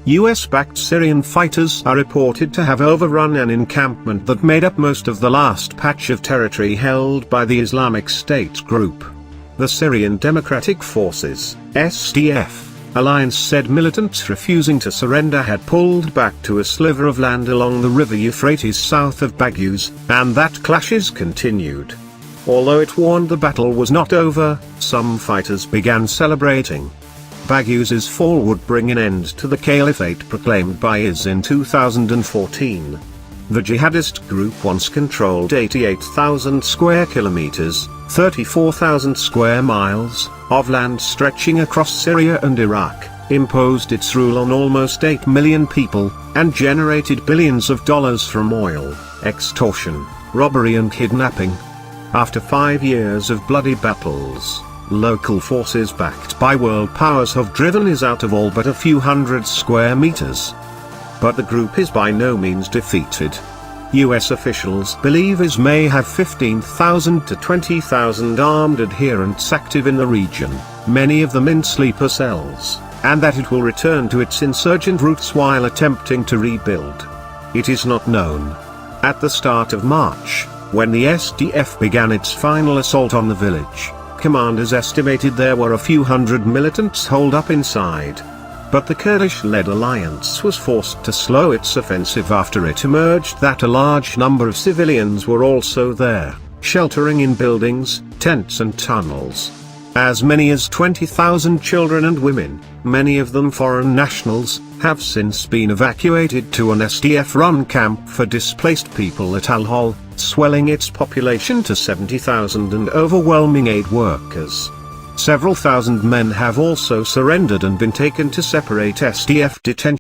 US-backed Syrian fighters are reported to have overrun an encampment that made up most of the last patch of territory held by the Islamic State group. The Syrian Democratic Forces, SDF, alliance said militants refusing to surrender had pulled back to a sliver of land along the river Euphrates south of Baghouz, and that clashes continued. Although it warned the battle was not over, some fighters began celebrating. Baghouz's fall would bring an end to the caliphate proclaimed by IS in 2014. The jihadist group once controlled 88,000 square kilometers, 34,000 square miles, of land stretching across Syria and Iraq, imposed its rule on almost 8 million people, and generated billions of dollars from oil, extortion, robbery and kidnapping. After 5 years of bloody battles, local forces backed by world powers have driven IS out of all but a few hundred square meters. But the group is by no means defeated. US officials believe IS may have 15,000 to 20,000 armed adherents active in the region, many of them in sleeper cells, and that it will return to its insurgent roots while attempting to rebuild. It is not known. At the start of March, when the SDF began its final assault on the village, commanders estimated there were a few hundred militants holed up inside. But the Kurdish-led alliance was forced to slow its offensive after it emerged that a large number of civilians were also there, sheltering in buildings, tents and tunnels. As many as 20,000 children and women, many of them foreign nationals, have since been evacuated to an SDF-run camp for displaced people at Al-Hol, swelling its population to 70,000 and overwhelming aid workers. Several thousand men have also surrendered and been taken to separate SDF detention